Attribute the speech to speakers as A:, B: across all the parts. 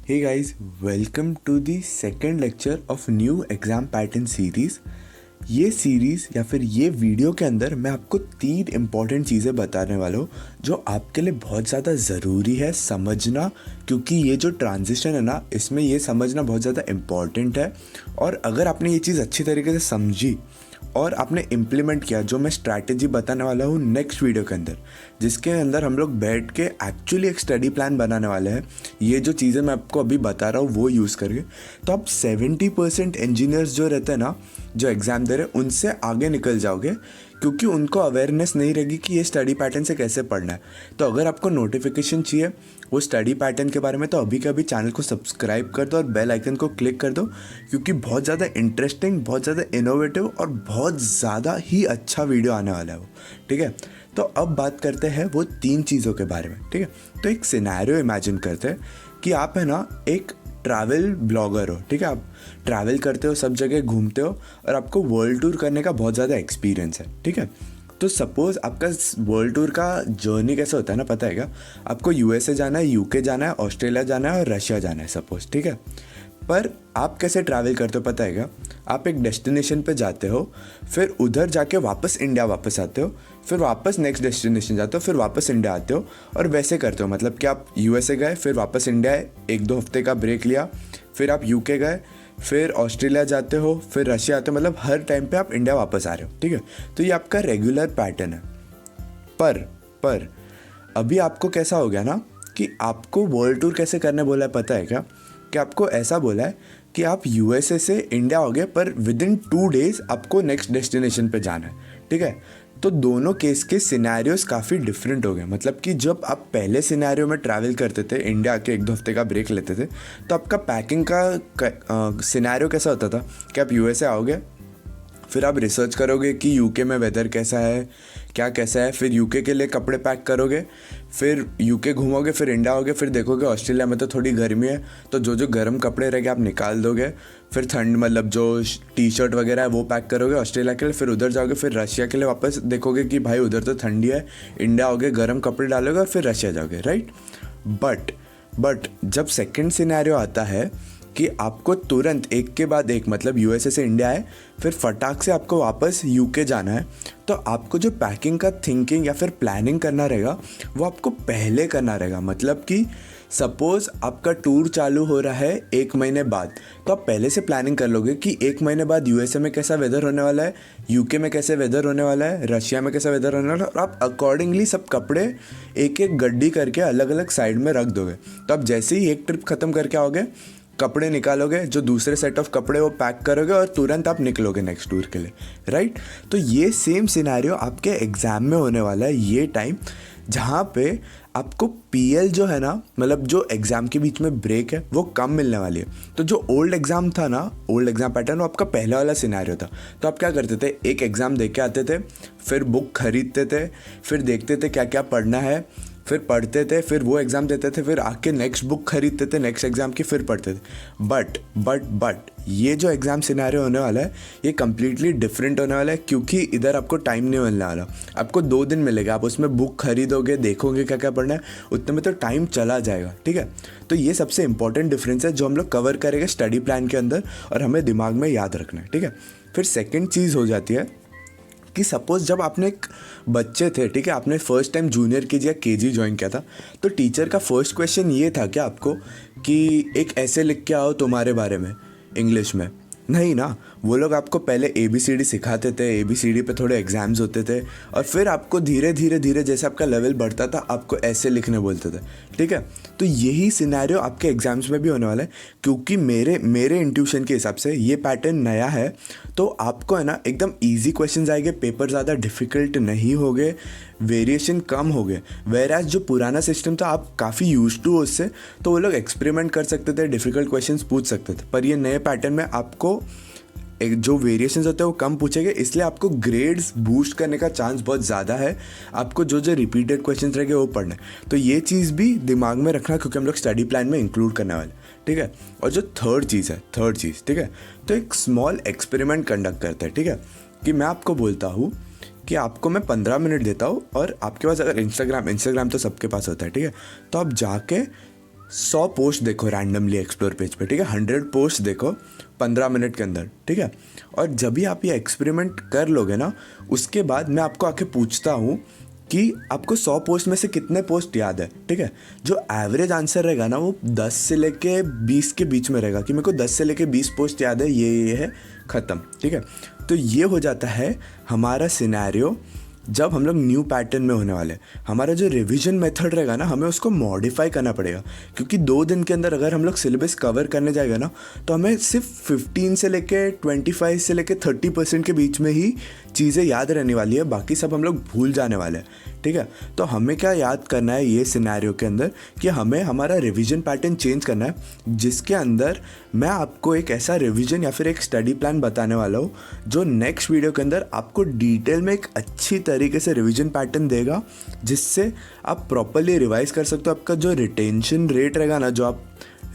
A: Hey guys, welcome to the second lecture of new exam pattern series। ये series या फिर ये video के अंदर मैं आपको 3 इम्पॉर्टेंट चीज़ें बताने वाला हूँ जो आपके लिए बहुत ज़्यादा ज़रूरी है समझना, क्योंकि ये जो ट्रांजिशन है ना, इसमें ये समझना बहुत ज़्यादा इम्पॉर्टेंट है। और अगर आपने ये चीज़ अच्छी तरीके से समझी और आपने इम्प्लीमेंट किया, जो मैं स्ट्रैटेजी बताने वाला हूँ नेक्स्ट वीडियो के अंदर, जिसके अंदर हम लोग बैठ के एक्चुअली एक स्टडी प्लान बनाने वाले हैं, ये जो चीज़ें मैं आपको अभी बता रहा हूँ वो यूज़ करके, तो आप 70% इंजीनियर्स जो रहते हैं ना, जो एग्ज़ाम दे रहे हैं, उनसे आगे निकल जाओगे, क्योंकि उनको अवेयरनेस नहीं रहेगी कि ये स्टडी पैटर्न से कैसे पढ़ना है। तो अगर आपको नोटिफिकेशन चाहिए वो स्टडी पैटर्न के बारे में, तो अभी के अभी चैनल को सब्सक्राइब कर दो और बेल आइकन को क्लिक कर दो, क्योंकि बहुत ज़्यादा इंटरेस्टिंग, बहुत ज़्यादा इनोवेटिव और बहुत ज़्यादा ही अच्छा वीडियो आने वाला है वो। ठीक है, तो अब बात करते हैं वो 3 चीज़ों के बारे में। ठीक है, तो एक सिनेरियो इमेजिन करते हैं कि आप है ना एक ट्रैवल ब्लॉगर हो। ठीक है, आप ट्रैवल करते हो, सब जगह घूमते हो और आपको वर्ल्ड टूर करने का बहुत ज़्यादा एक्सपीरियंस है। ठीक है, तो सपोज़ आपका वर्ल्ड टूर का जर्नी कैसे होता है ना, पता है क्या? आपको यूएसए जाना है, यूके जाना है, ऑस्ट्रेलिया जाना है और रशिया जाना है सपोज़। ठीक है, पर आप कैसे ट्रैवल करते हो पता है क्या? आप एक डेस्टिनेशन पे जाते हो, फिर उधर जाके वापस इंडिया वापस आते हो, फिर वापस नेक्स्ट डेस्टिनेशन जाते हो, फिर वापस इंडिया आते हो, और वैसे करते हो। मतलब कि आप यूएसए गए, फिर वापस इंडिया आए, 1-2 हफ्ते का ब्रेक लिया, फिर आप यूके गए, फिर ऑस्ट्रेलिया जाते हो, फिर रशिया आते हो, मतलब हर टाइम पे आप इंडिया वापस आ रहे हो। ठीक है, तो ये आपका रेगुलर पैटर्न है। पर अभी आपको कैसा हो गया ना कि आपको वर्ल्ड टूर कैसे करने बोला है पता है क्या? कि आपको ऐसा बोला है कि आप यूएसए से इंडिया हो गए, पर विद इन 2 डेज़ आपको नेक्स्ट डेस्टिनेशन पे जाना है। ठीक है, तो दोनों केस के सिनेरियोस काफ़ी डिफरेंट हो गए। मतलब कि जब आप पहले सिनेरियो में ट्रैवल करते थे, इंडिया के 1-2 हफ्ते का ब्रेक लेते थे, तो आपका पैकिंग का सिनेरियो कैसा होता था कि आप यूएसए आओगे, फिर आप रिसर्च करोगे कि यूके में वेदर कैसा है, क्या कैसा है, फिर यूके के लिए कपड़े पैक करोगे, फिर यूके घूमोगे, फिर इंडिया आओगे, फिर देखोगे ऑस्ट्रेलिया में तो थोड़ी गर्मी है, तो जो जो गर्म कपड़े रहेंगे आप निकाल दोगे, फिर ठंड मतलब जो टी शर्ट वगैरह है वो पैक करोगे ऑस्ट्रेलिया के लिए, फिर उधर जाओगे, फिर रशिया के लिए वापस देखोगे कि भाई उधर तो ठंडी है, इंडिया आओगे, गर्म कपड़े डालोगे और फिर रशिया जाओगे, राइट। बट जब सेकेंड सिनेरियो आता है कि आपको तुरंत एक के बाद एक, मतलब यूएसए से इंडिया है, फिर फटाक से आपको वापस यूके जाना है, तो आपको जो पैकिंग का थिंकिंग या फिर प्लानिंग करना रहेगा वो आपको पहले करना रहेगा। मतलब कि सपोज़ आपका टूर चालू हो रहा है 1 महीने बाद, तो आप पहले से प्लानिंग कर लोगे कि 1 महीने बाद यूएसए में कैसा वेदर होने वाला है, यूके में कैसे वेदर होने वाला है, रशिया में कैसा वेदर होने वाला है, और आप अकॉर्डिंगली सब कपड़े एक एक गड्डी करके अलग अलग साइड में रख दोगे। तो आप जैसे ही एक ट्रिप ख़त्म करके आओगे, कपड़े निकालोगे, जो दूसरे सेट ऑफ कपड़े वो पैक करोगे और तुरंत आप निकलोगे नेक्स्ट टूर के लिए, राइट। तो ये सेम सिनेरियो आपके एग्ज़ाम में होने वाला है, ये टाइम जहाँ पे आपको पीएल जो है ना, मतलब जो एग्ज़ाम के बीच में ब्रेक है, वो कम मिलने वाली है। तो जो ओल्ड एग्ज़ाम था ना, ओल्ड एग्ज़ाम पैटर्न, वो आपका पहला वाला सिनेरियो था। तो आप क्या करते थे, एक एग्ज़ाम दे के आते थे, फिर बुक खरीदते थे, फिर देखते थे क्या क्या पढ़ना है, फिर पढ़ते थे, फिर वो एग्ज़ाम देते थे, फिर आके नेक्स्ट बुक खरीदते थे नेक्स्ट एग्ज़ाम की, फिर पढ़ते थे। बट ये जो एग्ज़ाम सिनेरियो होने वाला है ये कम्प्लीटली डिफरेंट होने वाला है, क्योंकि इधर आपको टाइम नहीं मिलने वाला। आपको 2 दिन मिलेगा, आप उसमें बुक खरीदोगे, देखोगे क्या क्या पढ़ना है, उतने में तो टाइम चला जाएगा। ठीक है, तो ये सबसे इंपॉर्टेंट डिफरेंस है जो हम लोग कवर करेंगे स्टडी प्लान के अंदर, और हमें दिमाग में याद रखना है। ठीक है, फिर सेकेंड चीज़ हो जाती है कि सपोज़ जब आपने एक बच्चे थे, ठीक है, आपने फर्स्ट टाइम जूनियर केजी या केजी ज्वाइन किया था, तो टीचर का फर्स्ट क्वेश्चन ये था क्या आपको कि एक ऐसे लिख के आओ तुम्हारे बारे में इंग्लिश में? नहीं ना, वो लोग आपको पहले ABCD सिखाते थे, ABCD पे थोड़े एग्ज़ाम्स होते थे, और फिर आपको धीरे धीरे जैसे आपका लेवल बढ़ता था आपको ऐसे लिखने बोलते थे। ठीक है, तो यही सिनेरियो आपके एग्ज़ाम्स में भी होने वाला है, क्योंकि मेरे इंट्यूशन के हिसाब से ये पैटर्न नया है, तो आपको है ना एकदम ईजी क्वेश्चंस आएंगे, पेपर ज़्यादा डिफ़िकल्ट नहीं हो गए, वेरिएशन कम हो गए। वेराज जो पुराना सिस्टम था आप काफ़ी यूज टू हो उससे, तो वो लोग एक्सपेरिमेंट कर सकते थे, डिफ़िकल्ट क्वेश्चंस पूछ सकते थे। पर ये नए पैटर्न में आपको एक जो वेरिएशंस होते हैं वो कम पूछेंगे, इसलिए आपको ग्रेड्स बूस्ट करने का चांस बहुत ज़्यादा है। आपको जो जो रिपीटेड क्वेश्चंस रहेंगे वो पढ़ना है, तो ये चीज़ भी दिमाग में रखना, क्योंकि हम लोग स्टडी प्लान में इंक्लूड करने वाले। ठीक है, और जो थर्ड चीज़, ठीक है, तो एक स्मॉल एक्सपेरिमेंट कंडक्ट करते हैं। ठीक है, कि मैं आपको बोलता हूँ कि आपको मैं 15 मिनट देता हूँ, और आपके पास अगर इंस्टाग्राम तो सबके पास होता है, ठीक है, तो आप जाके 100 पोस्ट देखो रैंडमली एक्सप्लोर पेज पे, ठीक है, 100 पोस्ट देखो 15 मिनट के अंदर, ठीक है। और जब भी आप ये एक्सपेरिमेंट कर लोगे ना, उसके बाद मैं आपको आके पूछता हूँ कि आपको 100 पोस्ट में से कितने पोस्ट याद है, ठीक है। जो एवरेज आंसर रहेगा ना, वो 10 से लेके 20 के बीच में रहेगा कि मेरे को 10 से लेके 20 पोस्ट याद है, ये है, ख़त्म, ठीक है। तो ये हो जाता है हमारा सिनेरियो जब हम लोग न्यू पैटर्न में होने वाले। हमारा जो रिवीजन मेथड रहेगा ना, हमें उसको मॉडिफाई करना पड़ेगा, क्योंकि 2 दिन के अंदर अगर हम लोग सिलेबस कवर करने जाएगा ना, तो हमें सिर्फ 15 से लेके 25 से लेके 30% के बीच में ही चीज़ें याद रहने वाली है, बाकी सब हम लोग भूल जाने वाले हैं, ठीक है। तो हमें क्या याद करना है ये सिनेरियो के अंदर कि हमें हमारा रिवीजन पैटर्न चेंज करना है, जिसके अंदर मैं आपको एक ऐसा रिवीजन या फिर एक स्टडी प्लान बताने वाला हूँ जो नेक्स्ट वीडियो के अंदर आपको डिटेल में एक अच्छी तरीके से रिवीजन पैटर्न देगा, जिससे आप प्रॉपरली रिवाइज कर सकते हो। आपका जो रिटेंशन रेट रहेगा ना, जो आप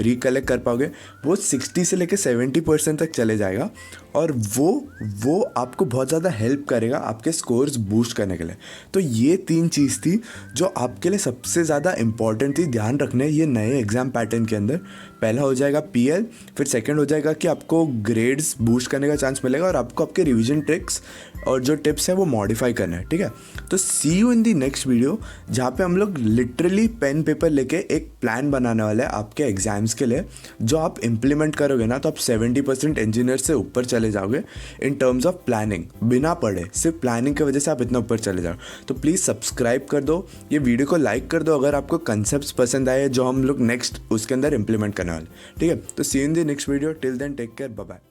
A: रिकलेक्ट कर पाओगे, वो 60 से लेकर 70% तक चले जाएगा, और वो आपको बहुत ज़्यादा हेल्प करेगा आपके स्कोर्स बूस्ट करने के लिए। तो ये 3 चीज़ थी जो आपके लिए सबसे ज़्यादा इंपॉर्टेंट थी ध्यान रखने ये नए एग्ज़ाम पैटर्न के अंदर। पहला हो जाएगा PL, फिर सेकंड हो जाएगा कि आपको ग्रेड्स बूस्ट करने का चांस मिलेगा, और आपको आपके रिवीजन ट्रिक्स और जो टिप्स है वो मॉडिफाई करना है, ठीक है। तो see you in the next video, जहाँ पे हम लोग लिटरली पेन पेपर लेके एक प्लान बनाने वाले हैं आपके एग्जाम्स के लिए, जो आप इम्प्लीमेंट करोगे ना, तो आप 70% इंजीनियर से ऊपर चले जाओगे इन टर्म्स ऑफ प्लानिंग। बिना पढ़े सिर्फ प्लानिंग की वजह से आप इतना ऊपर चले जाओ। तो प्लीज़ सब्सक्राइब कर दो, ये वीडियो को लाइक कर दो अगर आपको कंसेप्ट पसंद आए जो हम लोग नेक्स्ट उसके अंदर इम्प्लीमेंट करने वाले, ठीक है। तो see you in the next video, till then take care, bye bye.